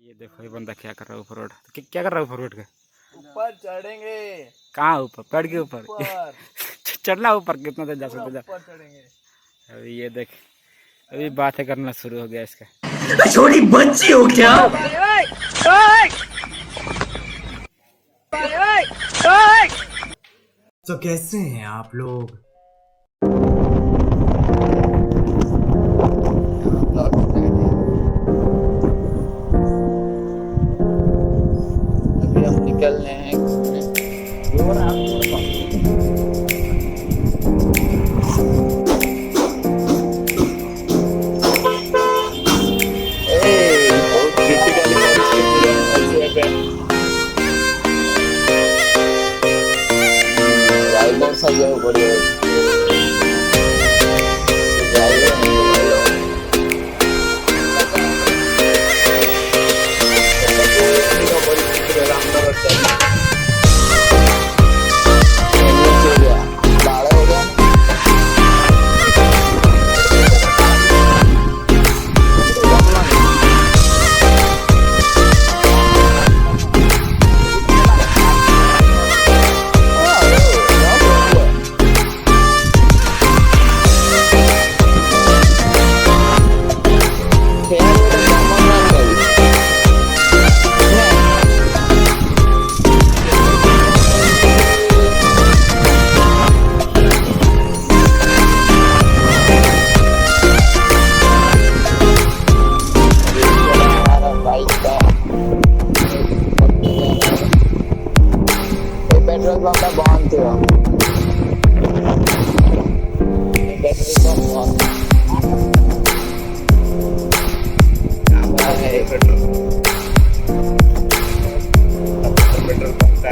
ये देखो ये बंदा क्या कर रहा है ऊपर उठ क्या कर रहा है ऊपर उठ के। ऊपर चढ़ेंगे। कहाँ ऊपर? पेड़ के ऊपर चढ़ना ऊपर कितना देर जा सकते जा। ऊपर चढ़ेंगे। अभी ये देख अभी बातें करना शुरू हो गया इसका। छोटी बच्ची हो क्या? तो कैसे हैं आप लोग? अभी हम निकल रहे हैं घूमने। पेट्रोल पंप का बंद थियो। पेट्रोल पंप बंद है। पेट्रोल पंप का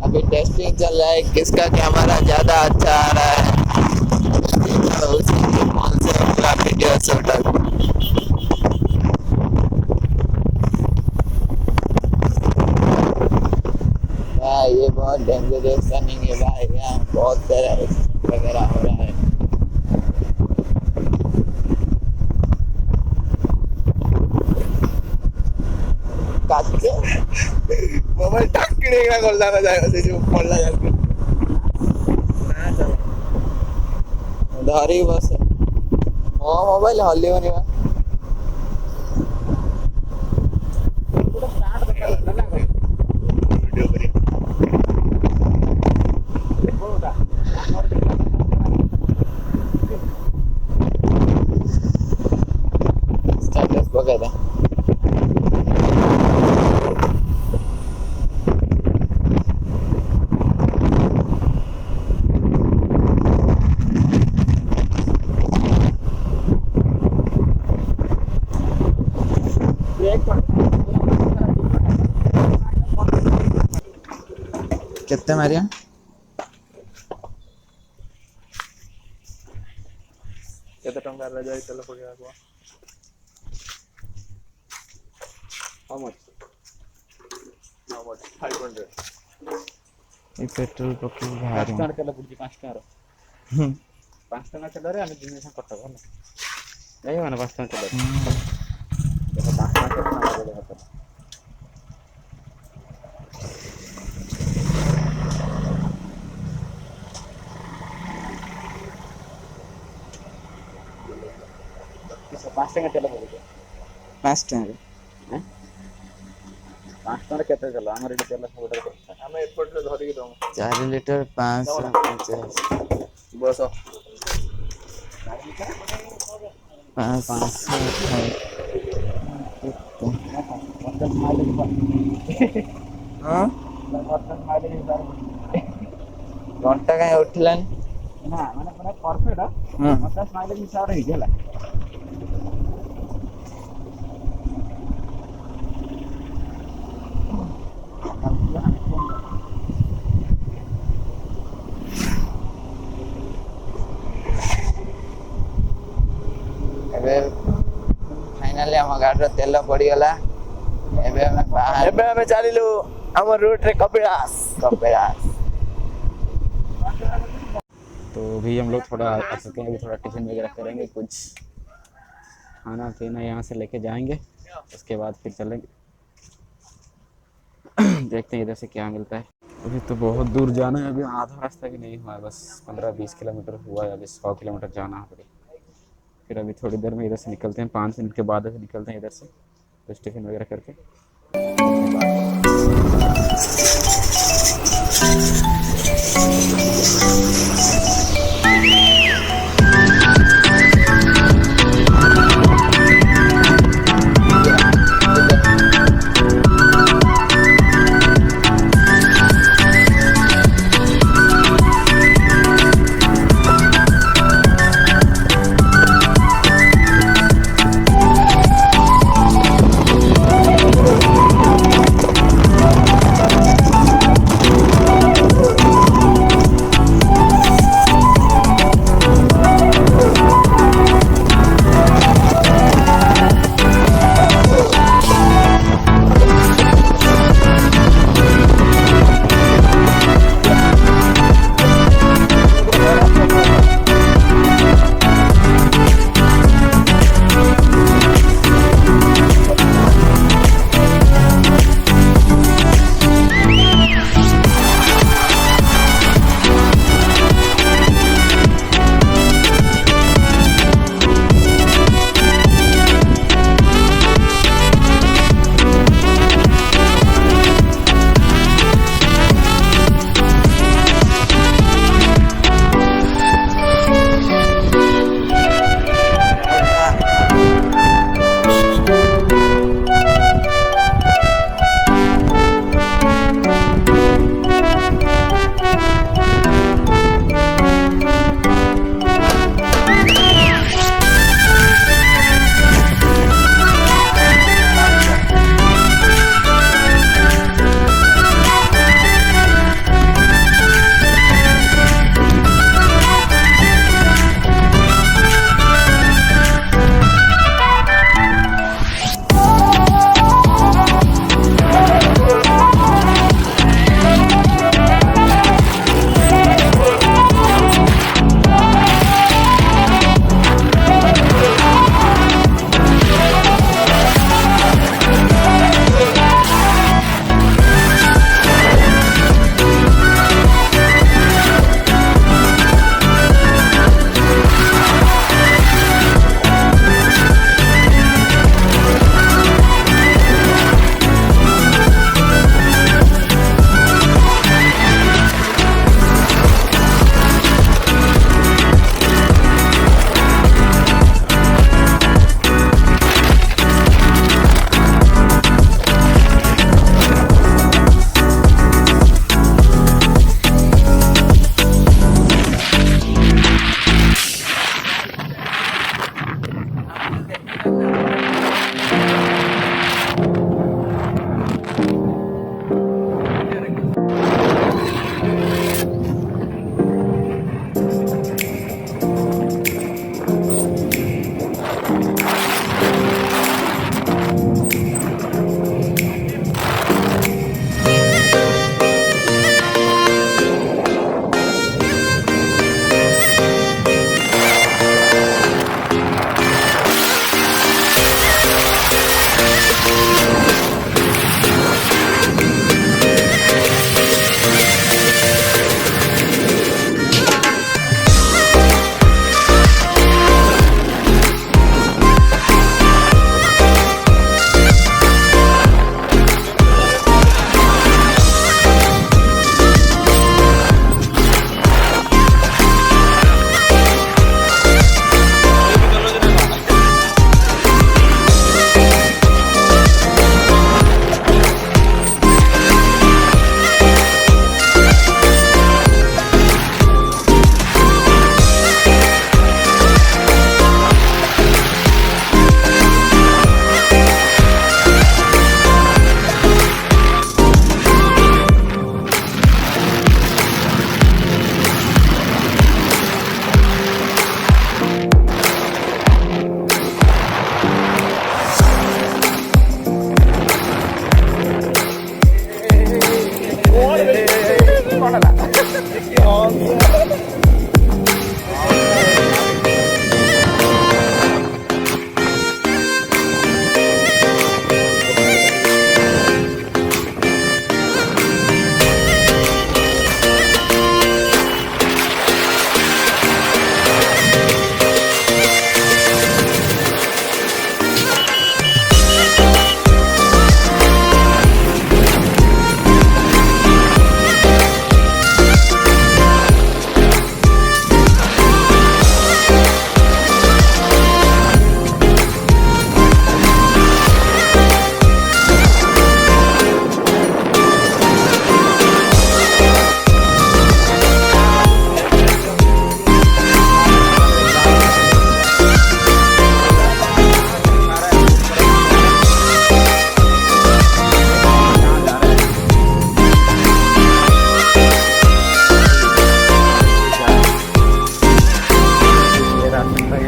अभी टेस्टिंग चल रहा है किसका कैमरा ज्यादा अच्छा आ रहा है। उसी के फोन से अपना वीडियो शूट भाई। ये बहुत डेंजरस रनिंग है भाई। यहाँ बहुत तरह वगैरह हो रहा है। मोबाइल टाकने का खोलना ना जाए वैसे जो खोलना जाके ना चल धारी बस ओ मोबाइल हल्ली बनी बा पूरा स्टार्ट कर ना वीडियो करी बोलता स्टेटस वगैरह कितने मारिया କେତେ ଟଙ୍କା ଯାଇ ତେଲ ପକେଇବାକୁ? How much? 500. ଏ ପେଟ୍ରୋଲ ପକେଇ 5 ବାହାରି ଟଙ୍କା ତେଲ ପଡୁଛି 5 ଟଙ୍କାର। 5 ଟଙ୍କା ତେଲରେ ଆମେ ଦିନ କଟକ ହେଲା ଯାଇ ମାନେ 5 ଟଙ୍କା ତେଲ 5 ଟଙ୍କା ପାଞ୍ଚ ଟଙ୍କା ତେଲ ପଡୁଛି 5 ଟଙ୍କାରେ 5 ଟଙ୍କାରେ କେତେ ତେଲ ଆମର ଏଠି ତେଲ ସବୁଠାରୁ ଆମେ ଏପଟରେ ଧରିକି ଦଉ 4 ଲିଟର 550 ବସ 550 ଘଣ୍ଟା କାଇଁ ଉଠିଲାନି? ନା ମାନେ ପୁରା ପରଫେକ୍ଟ 50 ମାଇଲେଜ ହିସାବରେ ହେଇଛି ହେଲା। ଏବେ ଫାଇନାଲି ଆମ ଗାଡିର ତେଲ ପଡିଗଲା। ଏବେ ଆମେ ଚାଲିଲୁ ଆମ ରୁଟରେ କପିଳାସ। तो अभी हम लोग थोड़ा आ चुके हैं, अभी थोड़ा टिफिन वगैरह करेंगे, कुछ खाना पीना यहाँ से लेके जाएंगे, उसके बाद फिर चलेंगे। देखते हैं इधर से क्या मिलता है। अभी तो बहुत दूर जाना है, अभी आधा रास्ता भी नहीं हुआ है, बस 15-20 किलोमीटर हुआ है, अभी 100 किलोमीटर जाना है अभी। फिर अभी थोड़ी देर में इधर से निकलते हैं, 5 मिनट के बाद निकलते हैं इधर से, तो टिफिन वगैरह करके।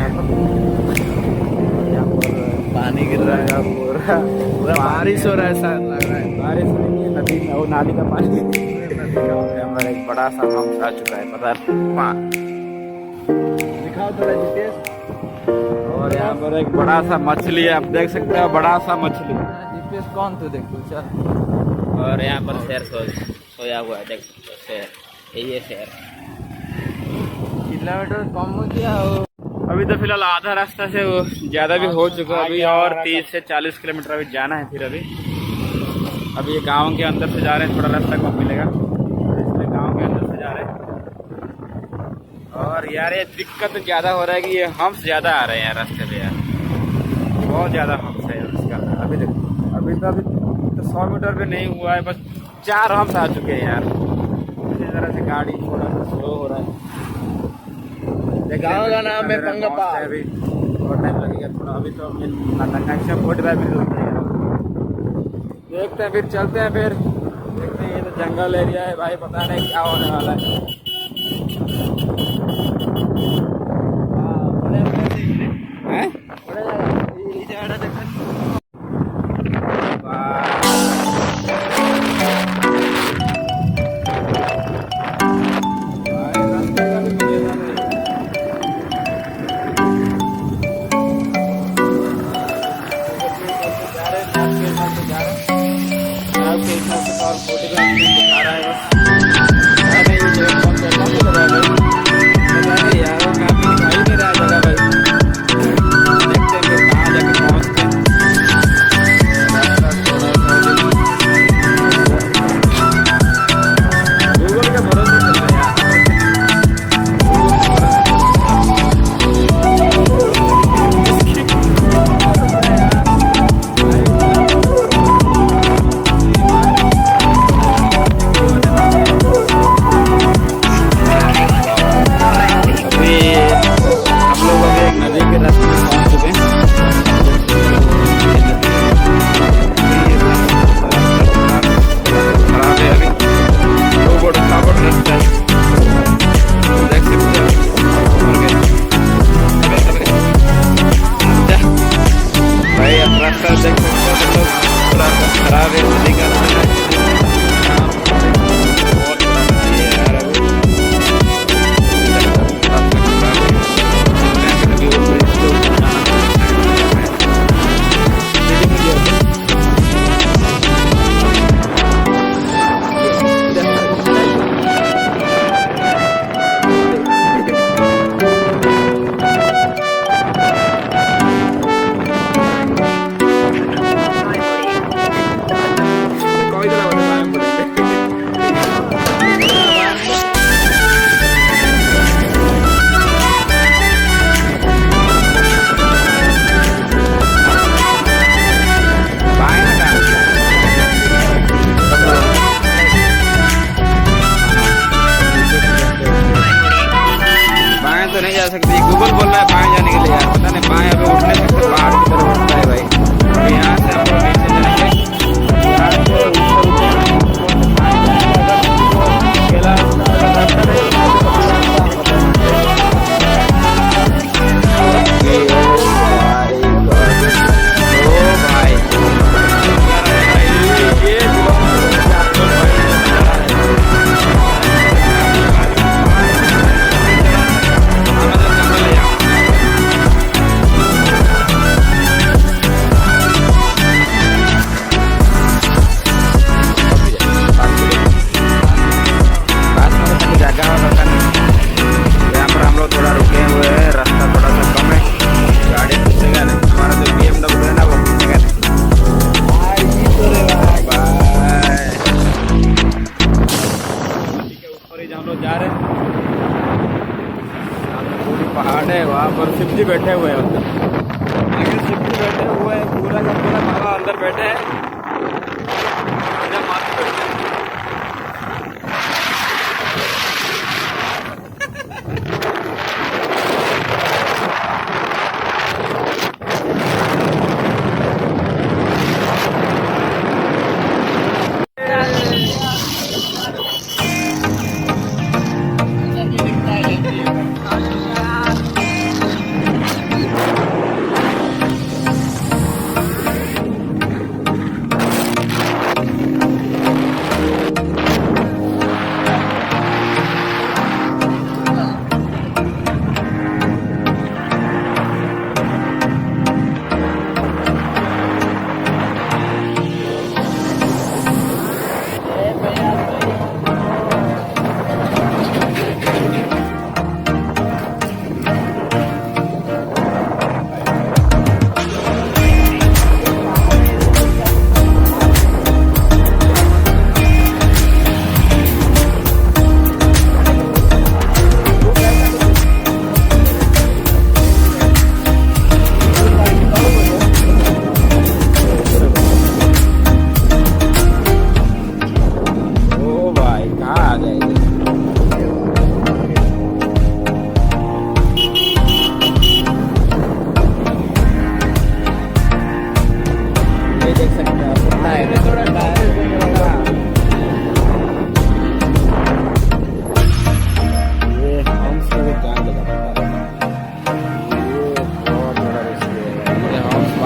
यहाँ पर पानी गिर रहा है, पूरा बारिश हो रहा है, शायद लग रहा है। बारिश नहीं है, नदी में वो नाली का पानी। यहाँ पर एक बड़ा सा हम्स आ चुका है, पता है। दिखाओ थोड़ा जीपीएस। और यहाँ पर एक बड़ा सा मछली है, आप देख सकते हो, बड़ा सा मछली। जीपीएस कौन तो देखो चल। और यहाँ पर शेर सोया हुआ है, देख सकते हो शेर, ये शेर। किलोमीटर कम हो गया हो। अभी तो फिलहाल आधा रास्ता से वो ज़्यादा भी हो चुका है, अभी और 30 से 40 किलोमीटर अभी जाना है। फिर अभी ये गांव के अंदर से जा रहे हैं, थोड़ा रास्ता कम मिलेगा, इसलिए गांव के अंदर से जा रहे हैं। और यार ये दिक्कत ज़्यादा हो रहा है कि ये हम्स ज़्यादा आ रहे हैं यार रास्ते पे यार, बहुत ज़्यादा हम्स है यार उसका। अभी देखो, अभी तो 100 मीटर भी नहीं हुआ है, बस 4 हम्स आ चुके हैं यार। इसी तरह से गाड़ी थोड़ा सा स्लो हो रहा है। गाँव का नाम है पंगपाल। अभी और टाइम लगेगा थोड़ा, अभी तो 45 मिनट लग जाएगा। देखते हैं, फिर चलते हैं, फिर देखते हैं। ये तो जंगल एरिया है भाई, पता नहीं क्या होने वाला है। हैं? शिव जी बैठे हुए हैं अंदर, आगे शिव जी बैठे हुए हैं, पूरा का पूरा बाबा अंदर बैठे हैं।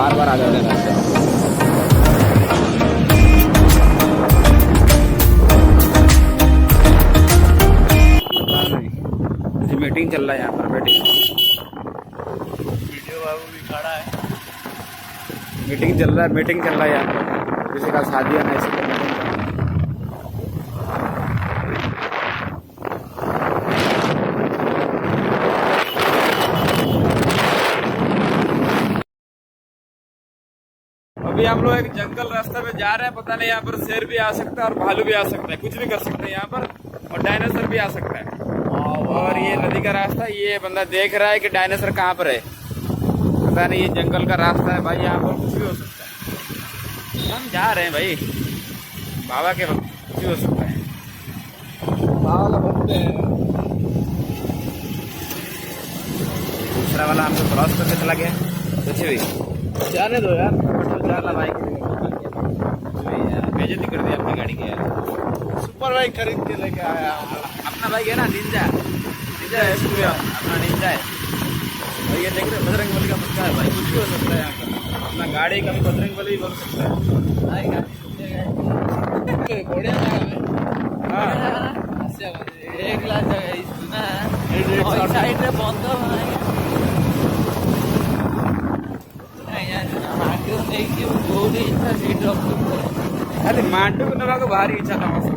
बार बार आ जाते हैं रास्ते में। मीटिंग चल रहा है यहाँ पर, मीटिंग मीटिंग चल रहा है यहाँ पर, किसी का शादी है ना, इसी का मीटिंग चल रहा है। अभी हम लोग एक जंगल रास्ते में जा रहे हैं, पता नहीं यहाँ पर शेर भी आ सकता है और भालू भी आ सकता है, कुछ भी कर सकते हैं यहाँ पर, और डायनासोर भी आ सकता है। और ये नदी का रास्ता, ये बंदा देख रहा है कि डायनासोर कहाँ पर है, पता नहीं, ये जंगल का रास्ता है भाई, यहाँ पर कुछ भी हो सकता है। हम जा रहे हैं भाई बाबा के वक्त, कुछ भी हो सकता है। दूसरा वाला हमको क्रॉस करके चला गया, कुछ भी जाने दो यार, जाना बाइक बेइज्जती कर दी अपनी गाड़ी की यार। सुपर बाइक खरीद के लेके आया अपना बाइक है ना, निंजा, निंजा है अपना, निंजा है। और ये देख रहे बजरंग बली का पक्का है भाई, कुछ भी हो सकता है यहाँ पर, अपना गाड़ी का भी बजरंग बली बोल सकता है। बढ़िया एक लाख जगह साइड में बंद अरे मांडू को नवा को भारी इच्छा था मांडू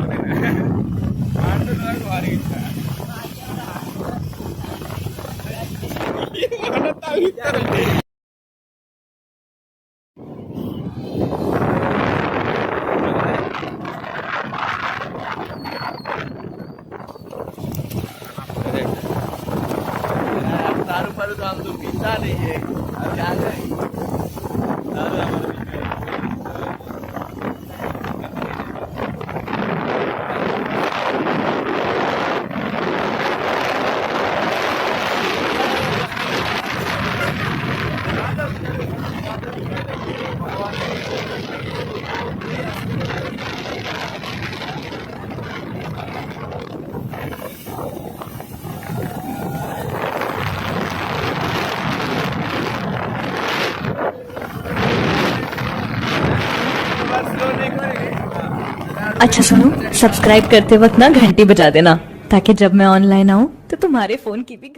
नवा को भारी इच्छा दारू पर तो हम तो पीता नहीं है, अब क्या करें, दारू हमारे अच्छा सुनो, सब्सक्राइब करते वक्त ना घंटी बजा देना, ताकि जब मैं ऑनलाइन आऊँ तो तुम्हारे फोन की भी घंटी